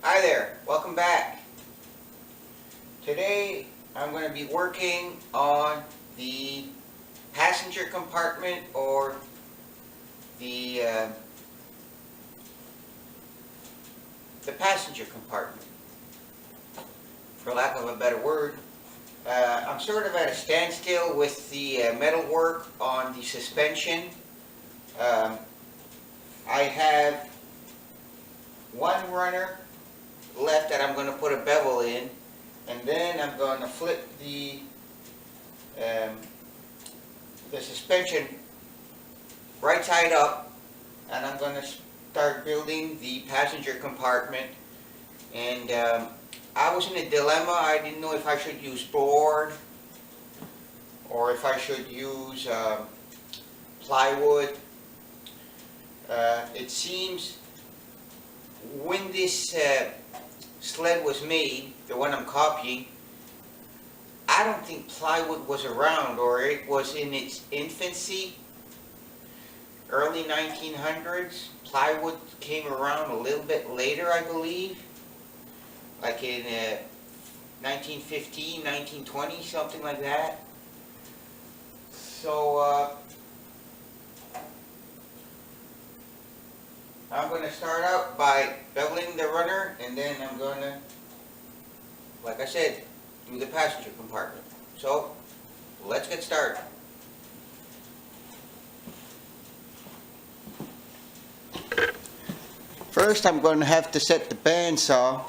Hi there, welcome back. Today I'm going to be working on the passenger compartment, or the passenger compartment, for lack of a better word. I'm sort of at a standstill with the metal work on the suspension. I have one runner left that I'm going to put a bevel in, and then I'm going to flip the suspension right side up, and I'm going to start building the passenger compartment. And I was in a dilemma. I didn't know if I should use board or if I should use plywood. It seems when this sled was made, the one I'm copying, I don't think plywood was around, or it was in its infancy. Early 1900s. Plywood came around a little bit later, I believe, like in 1915, 1920, something like that. So I'm going to start out by beveling the runner, and then I'm going to, like I said, do the passenger compartment. So let's get started. First, I'm going to have to set the bandsaw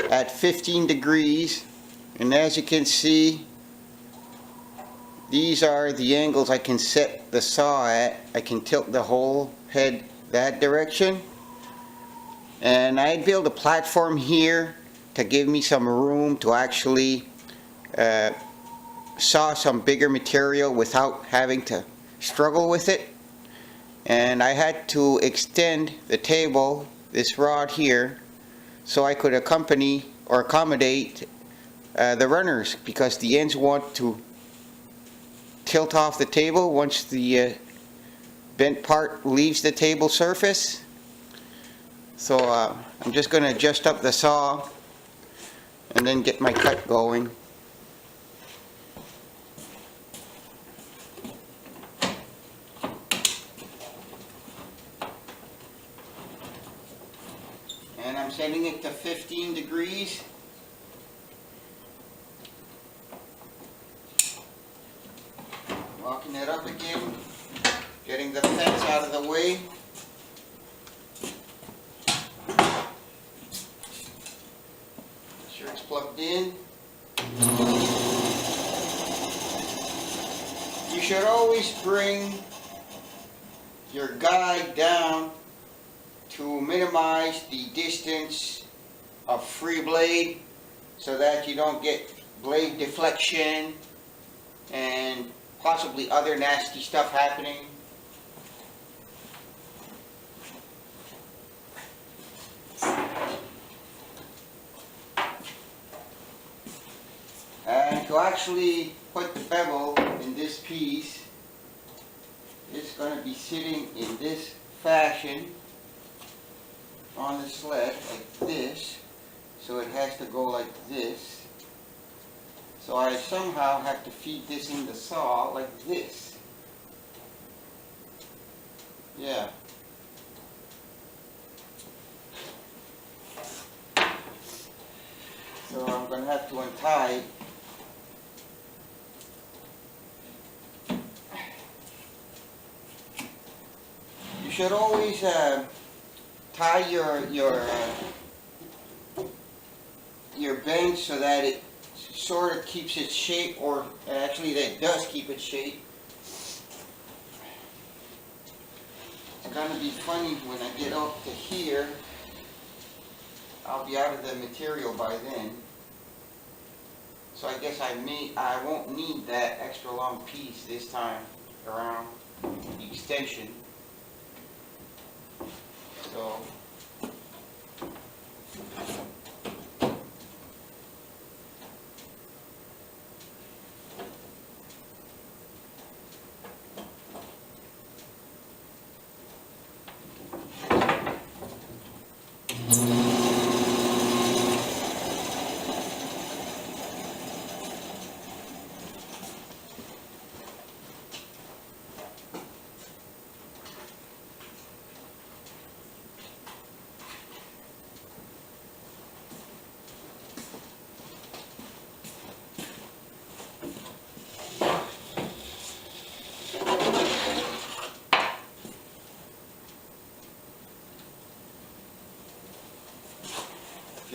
at 15 degrees, and as you can see, these are the angles I can set the saw at. I can tilt the whole head that direction, and I'd build a platform here to give me some room to actually saw some bigger material without having to struggle with it. And I had to extend the table, this rod here, so I could accompany or accommodate the runners, because the ends want to tilt off the table once the bent part leaves the table surface. So I'm just going to adjust up the saw and then get my cut going. And I'm setting it to 15 degrees. Locking it up again, getting the fence out of the way. Make sure it's plugged in. You should always bring your guide down to minimize the distance of free blade, so that you don't get blade deflection and possibly other nasty stuff happening. And to actually put the bevel in this piece, it's going to be sitting in this fashion on the sled, like this. So it has to go like this. So I somehow have to feed this in the saw like this. Yeah. So I'm going to have to untie. You should always tie your bench so that it sort of keeps its shape, or actually that does keep its shape. It's going to be funny when I get up to here. I'll be out of the material by then. So I guess I won't need that extra long piece this time around, the extension. So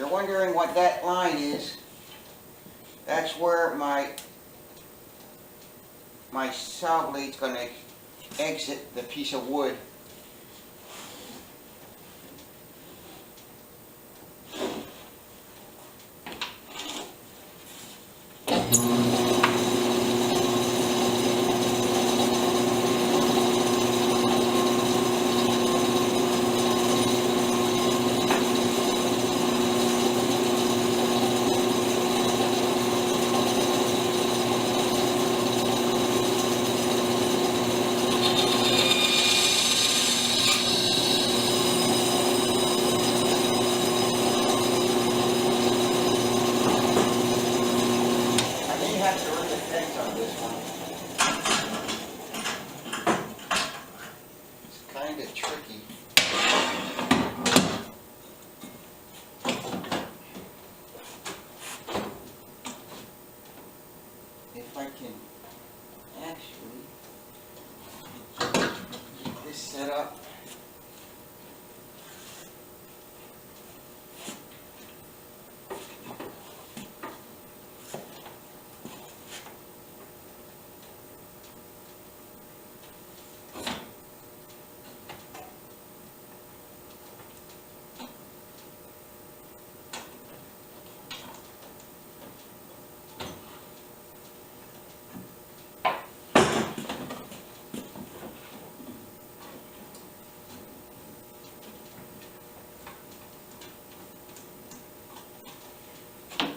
you're wondering what that line is, that's where my saw blade's going to exit the piece of wood. If I can actually get this set up.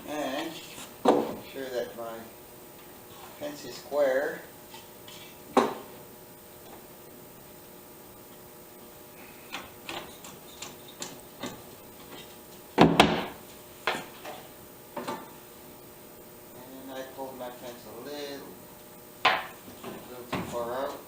And make sure that my fence is square. And I pulled my fence a little too far out.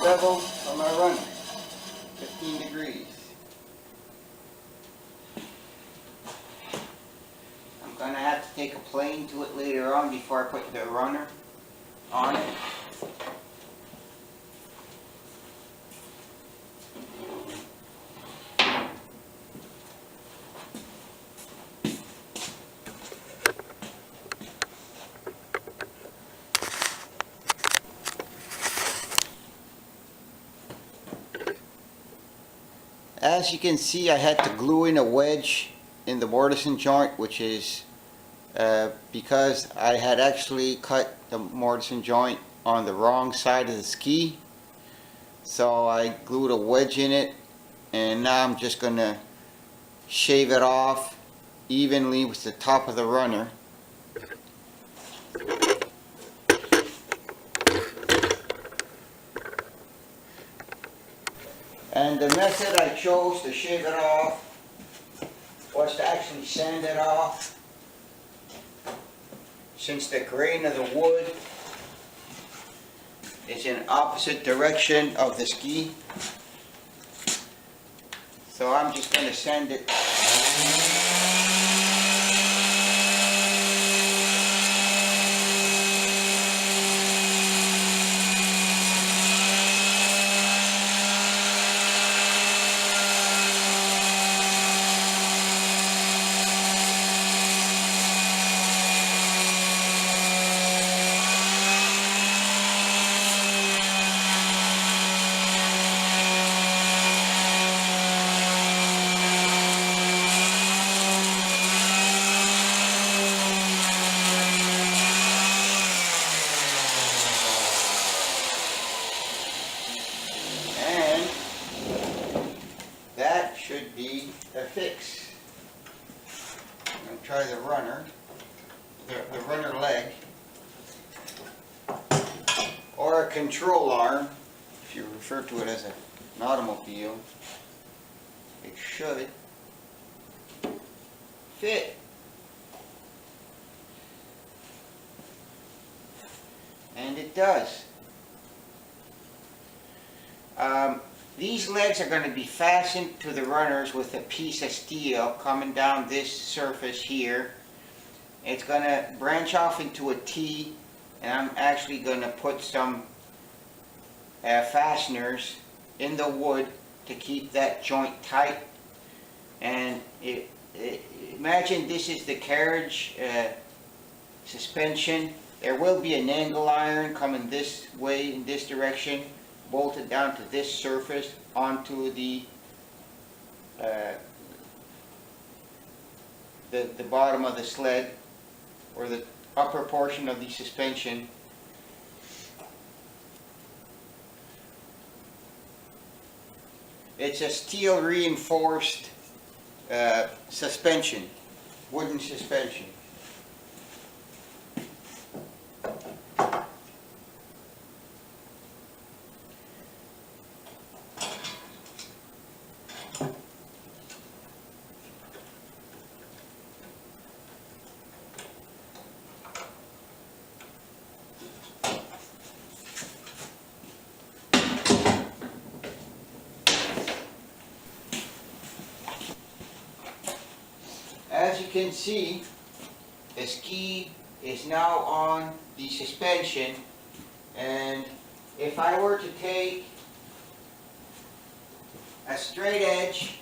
level of my runner, 15 degrees. I'm going to have to take a plane to it later on before I put the runner on it. As you can see, I had to glue in a wedge in the mortise joint, which is because I had actually cut the mortise joint on the wrong side of the ski. So I glued a wedge in it, and now I'm just going to shave it off evenly with the top of the runner. And the method I chose to shave it off was to actually sand it off, since the grain of the wood is in opposite direction of the ski. So I'm just going to sand it. That should be a fix. I'm going to try the runner, the runner leg, or a control arm, if you refer to it as an automobile. It should fit. And it does. These legs are going to be fastened to the runners with a piece of steel coming down this surface here. It's going to branch off into a T, and I'm actually going to put some fasteners in the wood to keep that joint tight. And imagine this is the carriage suspension. There will be an angle iron coming this way in this direction, bolted down to this surface onto the bottom of the sled, or the upper portion of the suspension. It's a steel reinforced suspension, wooden suspension. As you can see, the ski is now on the suspension, and if I were to take a straight edge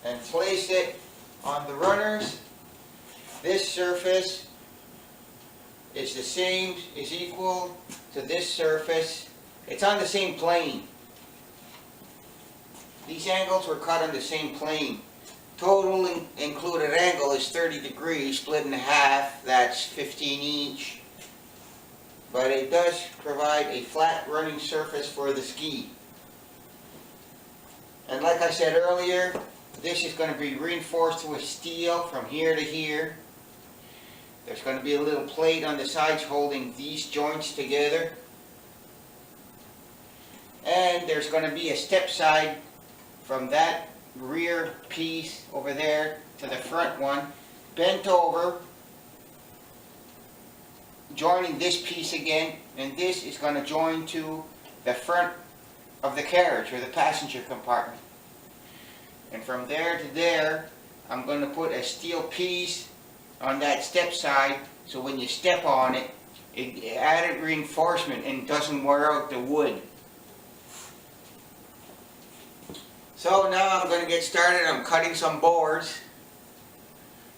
and place it on the runners, this surface is the same, is equal to this surface. It's on the same plane. These angles were cut on the same plane. Total included angle is 30 degrees, split in half, that's 15 each. But it does provide a flat running surface for the ski. And like I said earlier, this is going to be reinforced with steel from here to here. There's going to be a little plate on the sides holding these joints together. And there's going to be a step side from that rear piece over there to the front one, bent over, joining this piece again, and this is going to join to the front of the carriage or the passenger compartment. And from there to there, I'm going to put a steel piece on that step side, so when you step on it, it added reinforcement and doesn't wear out the wood. So now I'm going to get started. I'm cutting some boards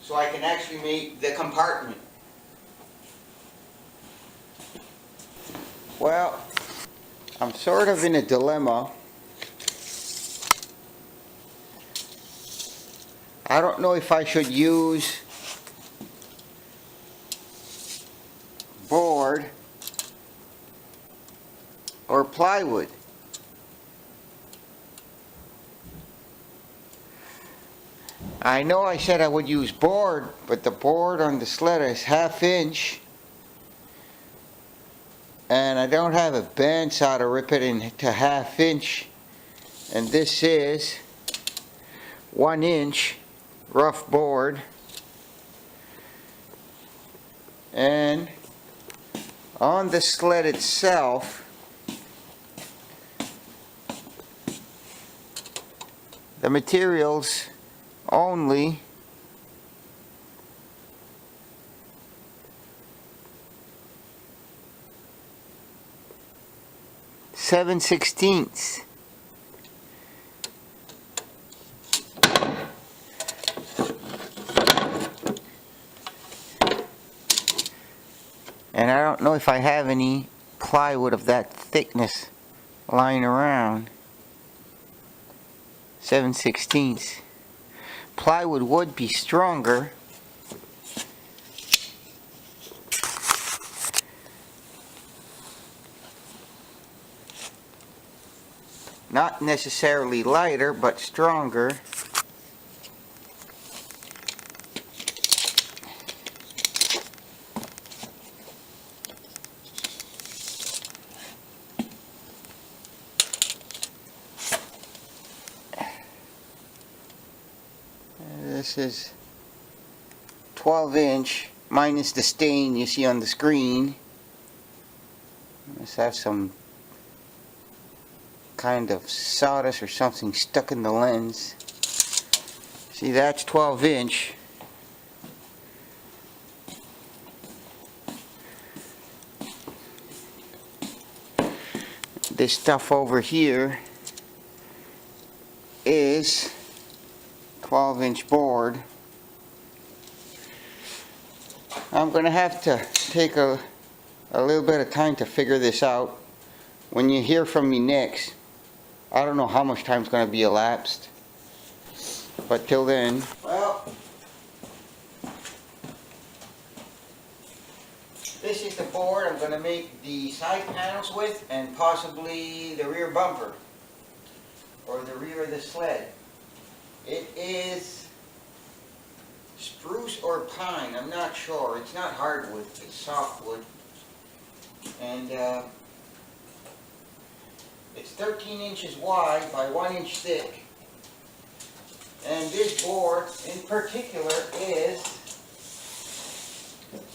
so I can actually make the compartment. Well, I'm sort of in a dilemma. I don't know if I should use board or plywood. I know I said I would use board, but the board on the sled is 1/2 inch. And I don't have a bandsaw to rip it into 1/2 inch. And this is 1 inch rough board. And on the sled itself, the materials only (7/16). And I don't know if I have any plywood of that thickness lying around. 7/16. Plywood would be stronger. Not necessarily lighter, but stronger. This is 12 inch minus the stain you see on the screen. Must have some kind of sawdust or something stuck in the lens. See, that's 12 inch. This stuff over here is 12 inch board. I'm going to have to take a little bit of time to figure this out. When you hear from me next, I don't know how much time's going to be elapsed, but till then, well, this is the board I'm going to make the side panels with, and possibly the rear bumper or the rear of the sled. It is spruce or pine, I'm not sure. It's not hardwood, it's softwood. And it's 13 inches wide by 1 inch thick. And this board in particular is,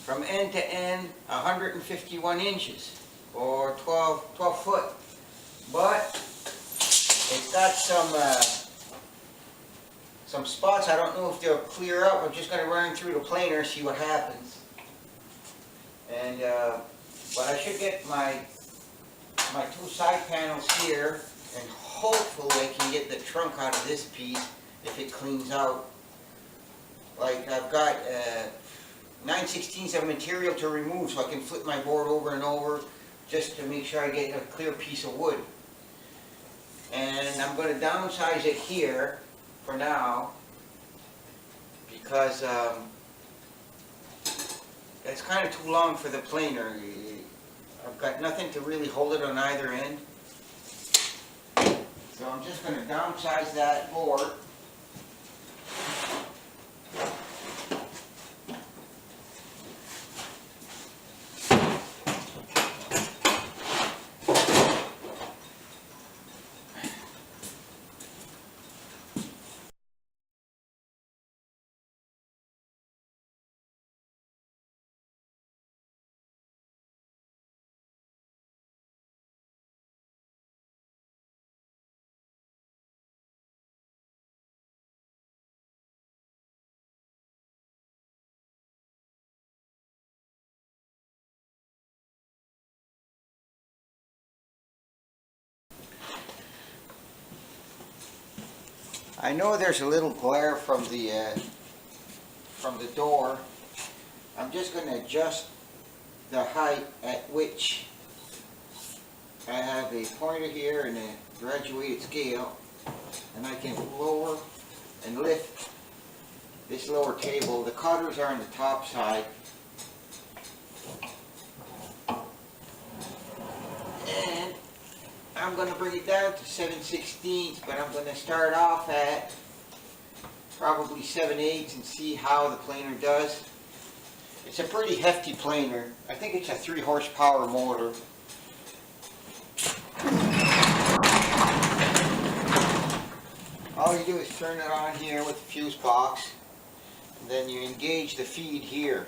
from end to end, 151 inches, or 12 foot. But it's got some spots. I don't know if they'll clear up. I'm just going to run through the planer, see what happens. And but I should get my 2 side panels here, and hopefully I can get the trunk out of this piece if it cleans out. Like, I've got 9/16 of material to remove, so I can flip my board over and over just to make sure I get a clear piece of wood. And I'm going to downsize it here for now, because it's kind of too long for the planer. I've got nothing to really hold it on either end. So I'm just going to downsize that board. I know there's a little glare from the door. I'm just going to adjust the height at which I have a pointer here and a graduated scale, and I can lower and lift this lower table. The cutters are on the top side. And I'm going to bring it down to 7/16, but I'm going to start off at probably 7/8 and see how the planer does. It's a pretty hefty planer. I think it's a 3 horsepower motor. All you do is turn it on here with the fuse box, and then you engage the feed here.